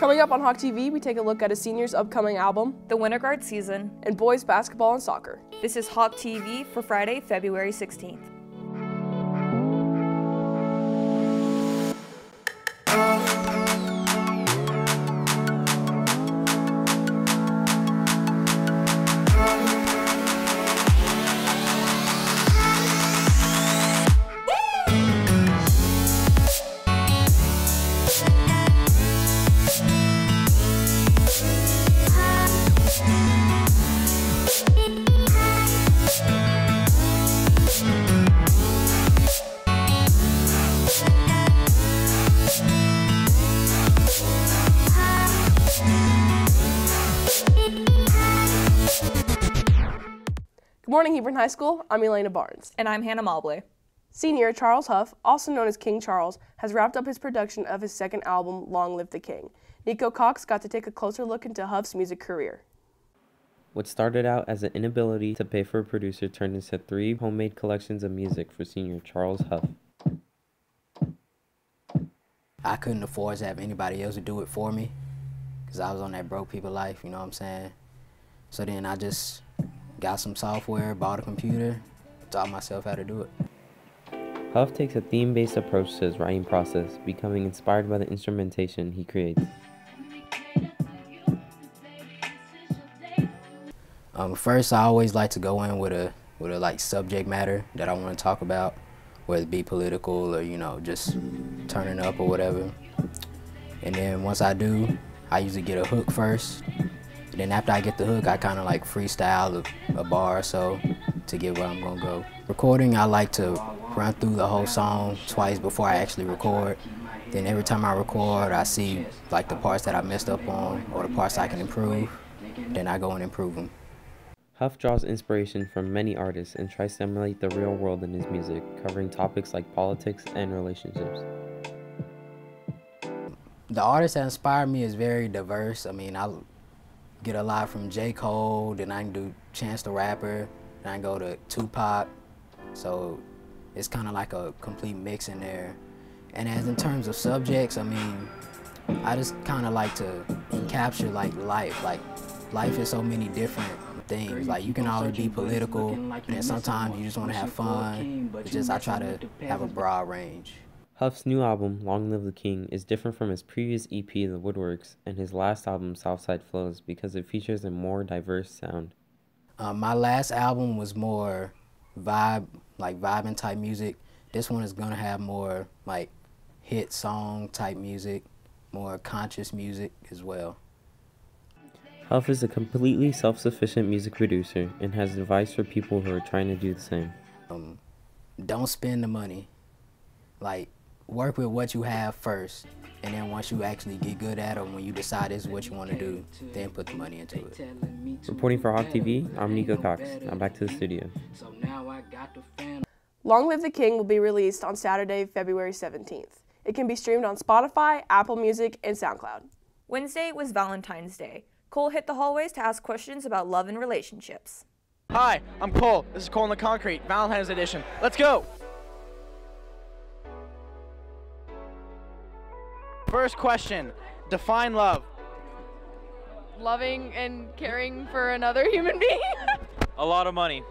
Coming up on HawkTV, we take a look at a senior's upcoming album, the Winter Guard season, and boys basketball and soccer. This is HawkTV for Friday, February 16th. Good morning, Hebron High School. I'm Elena Barnes. And I'm Hannah Mobley. Senior Charles Huff, also known as King Charles, has wrapped up his production of his second album, Long Live the King. Nico Cox got to take a closer look into Huff's music career. What started out as an inability to pay for a producer turned into 3 homemade collections of music for senior Charles Huff. I couldn't afford to have anybody else to do it for me because I was on that broke people life, you know what I'm saying? So then I just got some software, bought a computer, taught myself how to do it. Huff takes a theme-based approach to his writing process, becoming inspired by the instrumentation he creates. First, I always like to go in with a like subject matter that I want to talk about, whether it be political or, you know, just turning up or whatever. And then once I do, I usually get a hook first. And then after I get the hook, I kind of like freestyle a bar or so to get where I'm gonna go. Recording, I like to run through the whole song twice before I actually record. Then every time I record, I see like the parts that I messed up on or the parts I can improve. Then I go and improve them. Huff draws inspiration from many artists and tries to emulate the real world in his music, covering topics like politics and relationships. The artists that inspire me is very diverse. I mean, I get a lot from J. Cole, then I can do Chance the Rapper, then I go to Tupac. So it's kind of like a complete mix in there. And as in terms of subjects, I mean, I just kind of like to capture like life. Like life is so many different things. Like you can always be political, and then sometimes you just want to have fun. It's just I try to have a broad range. Huff's new album, Long Live the King, is different from his previous EP, The Woodworks, and his last album, Southside Flows, because it features a more diverse sound. My last album was more vibing type music. This one is gonna have more like hit song type music, more conscious music as well. Huff is a completely self-sufficient music producer and has advice for people who are trying to do the same. Don't spend the money. Like, work with what you have first, and then once you actually get good at it, when you decide this is what you want to do, then put the money into it. Reporting for HawkTV, I'm Nico Cox. Now back to the studio. Long Live the King will be released on Saturday, February 17th. It can be streamed on Spotify, Apple Music, and SoundCloud. Wednesday was Valentine's Day. Cole hit the hallways to ask questions about love and relationships. Hi, I'm Cole. This is Cole in the Concrete, Valentine's Edition. Let's go! First question, define love. Loving and caring for another human being. A lot of money.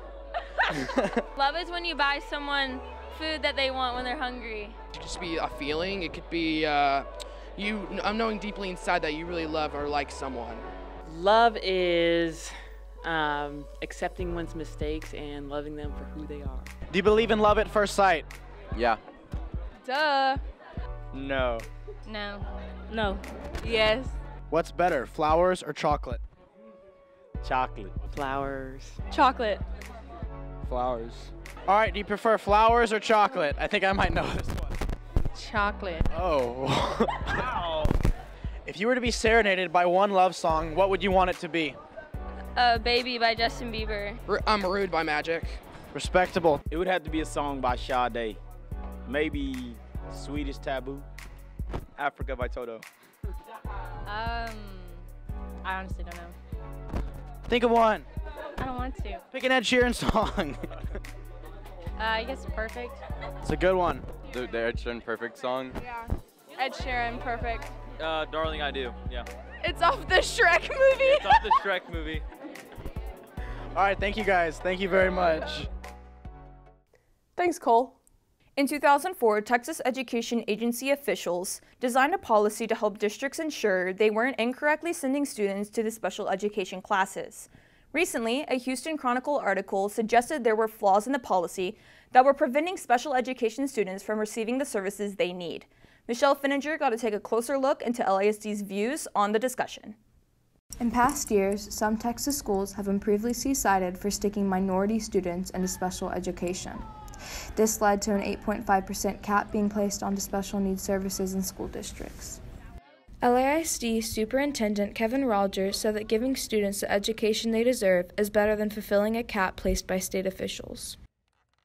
Love is when you buy someone food that they want when they're hungry. It could just be a feeling. It could be I'm knowing deeply inside that you really love or like someone. Love is accepting one's mistakes and loving them for who they are. Do you believe in love at first sight? Yeah. Duh. No. No. No. Yes. What's better, flowers or chocolate? Chocolate. Flowers. Chocolate. Flowers. All right, do you prefer flowers or chocolate? I think I might know this one. Chocolate. Oh. Wow. If you were to be serenaded by one love song, what would you want it to be? Baby by Justin Bieber. I'm Rude by Magic. Respectable. It would have to be a song by Shawnda. Maybe Swedish Taboo. Africa by Toto. I honestly don't know. Think of one. I don't want to. Pick an Ed Sheeran song. I guess Perfect. It's a good one. The Ed Sheeran Perfect song? Yeah. Ed Sheeran, Perfect. Darling, I Do. Yeah. It's off the Shrek movie. It's off the Shrek movie. All right, thank you guys. Thank you very much. Thanks, Cole. In 2004, Texas Education Agency officials designed a policy to help districts ensure they weren't incorrectly sending students to the special education classes. Recently, a Houston Chronicle article suggested there were flaws in the policy that were preventing special education students from receiving the services they need. Michelle Finninger got to take a closer look into LASD's views on the discussion. In past years, some Texas schools have been previously cited for sticking minority students into special education. This led to an 8.5% cap being placed onto special needs services in school districts. LASD Superintendent Kevin Rogers said that giving students the education they deserve is better than fulfilling a cap placed by state officials.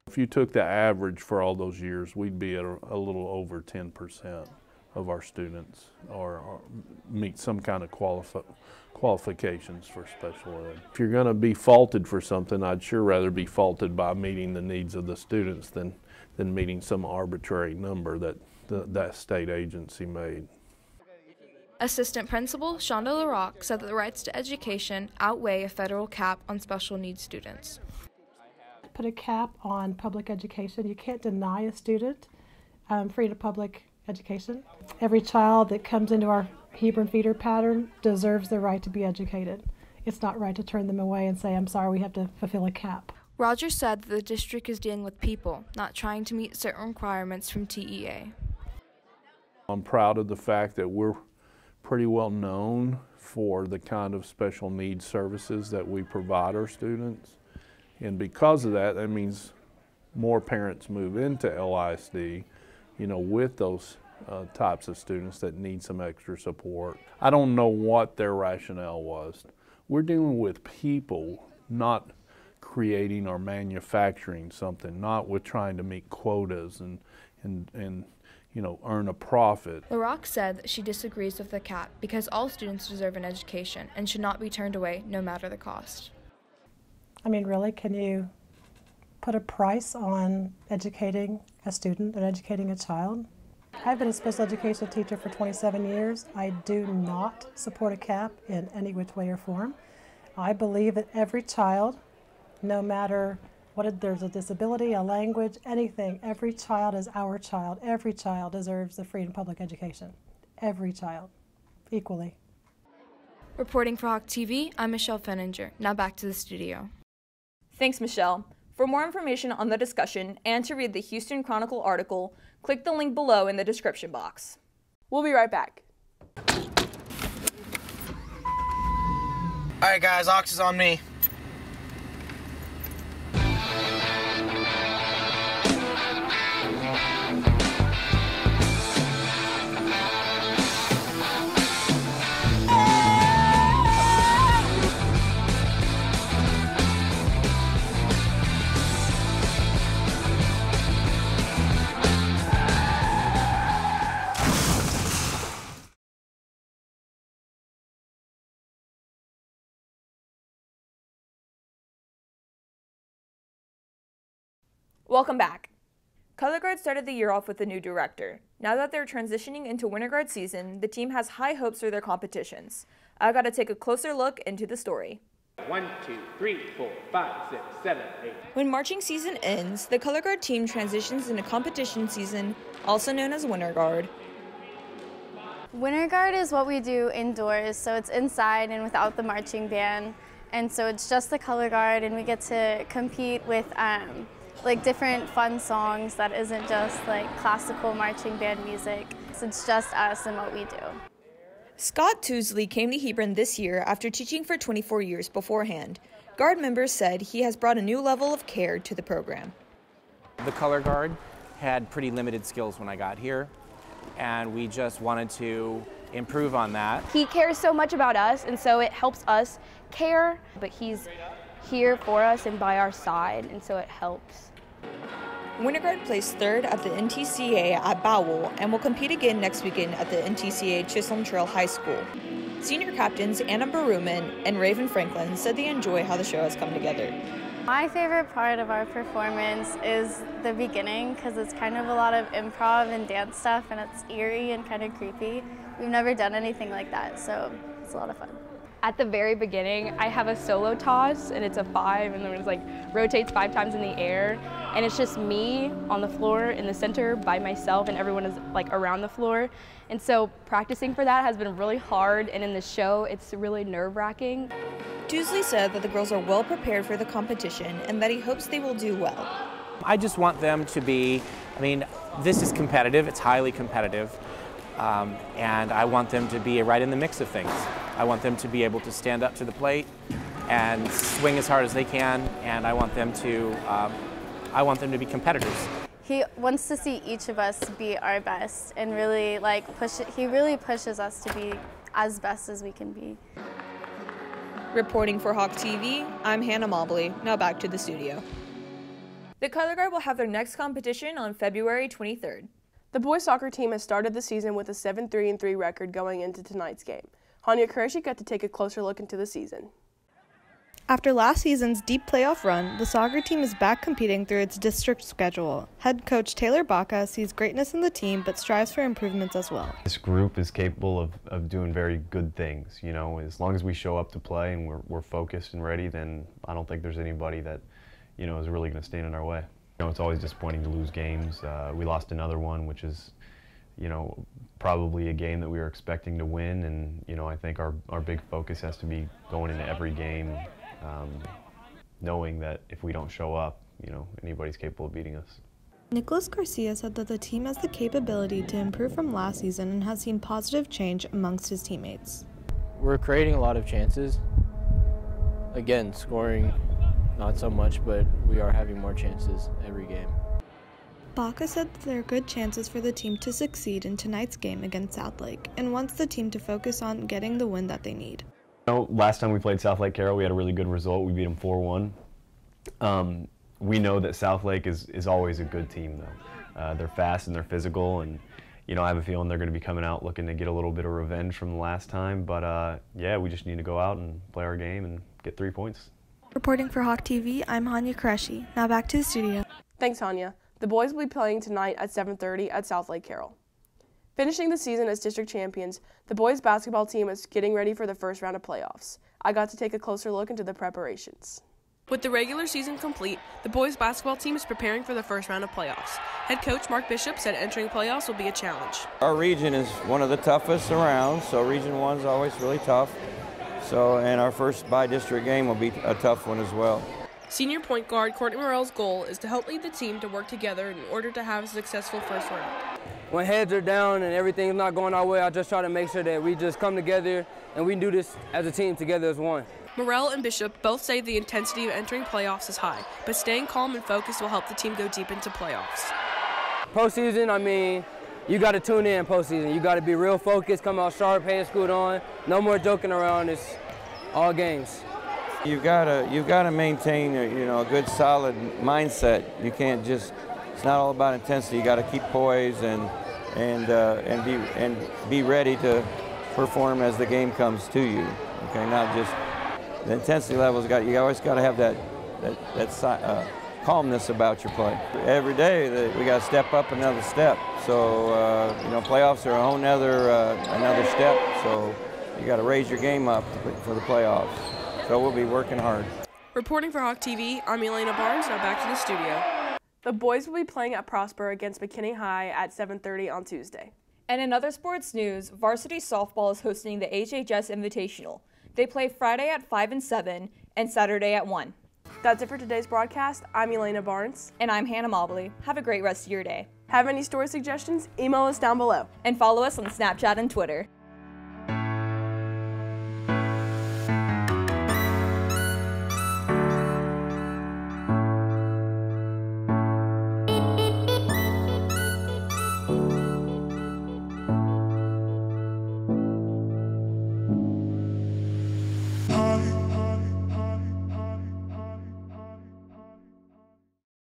If you took the average for all those years, we'd be at a little over 10% of our students or meet some kind of qualifications for special ed. If you're going to be faulted for something, I'd sure rather be faulted by meeting the needs of the students than meeting some arbitrary number that that state agency made. Assistant Principal Shawnda LaRocque said that the rights to education outweigh a federal cap on special needs students. Put a cap on public education. You can't deny a student free to public education. Every child that comes into our Hebron feeder pattern deserves the right to be educated. It's not right to turn them away and say, I'm sorry, we have to fulfill a cap. Rogers said that the district is dealing with people, not trying to meet certain requirements from TEA. I'm proud of the fact that we're pretty well known for the kind of special needs services that we provide our students. And because of that, that means more parents move into LISD, with those types of students that need some extra support. I don't know what their rationale was. We're dealing with people, not creating or manufacturing something, not with trying to meet quotas and earn a profit. LaRocque said that she disagrees with the cap because all students deserve an education and should not be turned away no matter the cost. I mean, really, can you put a price on educating a student and educating a child? I've been a special education teacher for 27 years. I do not support a cap in any which way or form. I believe that every child, no matter what there's a disability, a language, anything, every child is our child. Every child deserves the free and public education. Every child, equally. Reporting for HawkTV, I'm Michelle Finninger. Now back to the studio. Thanks, Michelle. For more information on the discussion and to read the Houston Chronicle article, click the link below in the description box. We'll be right back. All right, guys, Ox is on me. Welcome back. Color Guard started the year off with a new director. Now that they're transitioning into Winter Guard season, the team has high hopes for their competitions. I got to take a closer look into the story. 1, 2, 3, 4, 5, 6, 7, 8. When marching season ends, the Color Guard team transitions into competition season, also known as Winter Guard. Winter Guard is what we do indoors, so it's inside and without the marching band. And so it's just the Color Guard, and we get to compete with like different fun songs that isn't just like classical marching band music. So it's just us and what we do. Scott Toosley came to Hebron this year after teaching for 24 years beforehand. Guard members said he has brought a new level of care to the program. The Color Guard had pretty limited skills when I got here, and we just wanted to improve on that. He cares so much about us, and so it helps us care, but he's here for us and by our side, and so it helps. Winter Guard placed third at the NTCA at Bowell and will compete again next weekend at the NTCA Chisholm Trail High School. Senior captains Anna Berumen and Raeven Franklin said they enjoy how the show has come together. My favorite part of our performance is the beginning because it's kind of a lot of improv and dance stuff and it's eerie and kind of creepy. We've never done anything like that, so it's a lot of fun. At the very beginning, I have a solo toss and it's a 5 and then it like rotates 5 times in the air and it's just me on the floor in the center by myself and everyone is like around the floor. And so practicing for that has been really hard and in the show it's really nerve-wracking. Toosley said that the girls are well prepared for the competition and that he hopes they will do well. I just want them to be, I mean, this is competitive, it's highly competitive. And I want them to be right in the mix of things. I want them to be able to stand up to the plate and swing as hard as they can, and I want them to be competitors. He wants to see each of us be our best and really he really pushes us to be as best as we can be. Reporting for HawkTV, I'm Hannah Mobley. Now back to the studio. The color guard will have their next competition on February 23rd. The boys soccer team has started the season with a 7-3-3 record going into tonight's game. Huff got to take a closer look into the season. After last season's deep playoff run, the soccer team is back competing through its district schedule. Head coach Taylor Baca sees greatness in the team but strives for improvements as well. This group is capable of doing very good things. You know, as long as we show up to play and we're focused and ready, then I don't think there's anybody that, you know, is really going to stand in our way. You know, it's always disappointing to lose games. We lost another one, which is, you know, probably a game that we were expecting to win. And, you know, I think our big focus has to be going into every game knowing that if we don't show up, you know, anybody's capable of beating us. Nicholas Garcia said that the team has the capability to improve from last season and has seen positive change amongst his teammates. We're creating a lot of chances. Again, scoring not so much, but we are having more chances every game. Baca said that there are good chances for the team to succeed in tonight's game against Southlake and wants the team to focus on getting the win that they need. You know, last time we played Southlake Carroll, we had a really good result. We beat them 4-1. We know that Southlake is always a good team, though. They're fast and they're physical, and you know, I have a feeling they're going to be coming out looking to get a little bit of revenge from the last time. But yeah, we just need to go out and play our game and get 3 points. Reporting for HawkTV, I'm Hanya Qureshi. Now back to the studio. Thanks, Hanya. The boys will be playing tonight at 7:30 at Southlake Carroll. Finishing the season as district champions, the boys basketball team is getting ready for the first round of playoffs. I got to take a closer look into the preparations. With the regular season complete, the boys basketball team is preparing for the first round of playoffs. Head coach Mark Bishop said entering playoffs will be a challenge. Our region is one of the toughest around, so Region 1 is always really tough. So, and our first by-district game will be a tough one as well. Senior point guard Courtney Murrell's goal is to help lead the team to work together in order to have a successful first round. When heads are down and everything's not going our way, I just try to make sure that we just come together and we can do this as a team together as one. Murrell and Bishop both say the intensity of entering playoffs is high, but staying calm and focused will help the team go deep into playoffs. Postseason, I mean, you got to tune in postseason. You got to be real focused, come out sharp, head screwed on. No more joking around. It's all games. You've got to maintain a good solid mindset. You can't just. It's not all about intensity. You got to keep poised and be ready to perform as the game comes to you. Okay, not just the intensity levels. You always got to have that calmness about your play. Every day we got to step up another step. So playoffs are a whole another step. So you got to raise your game up for the playoffs. So we'll be working hard. Reporting for HawkTV, I'm Elena Barnes. Now back to the studio. The boys will be playing at Prosper against McKinney High at 7:30 on Tuesday. And in other sports news, varsity softball is hosting the HHS Invitational. They play Friday at 5 and 7 and Saturday at 1. That's it for today's broadcast. I'm Elena Barnes. And I'm Hannah Mobley. Have a great rest of your day. Have any story suggestions? Email us down below. And follow us on Snapchat and Twitter.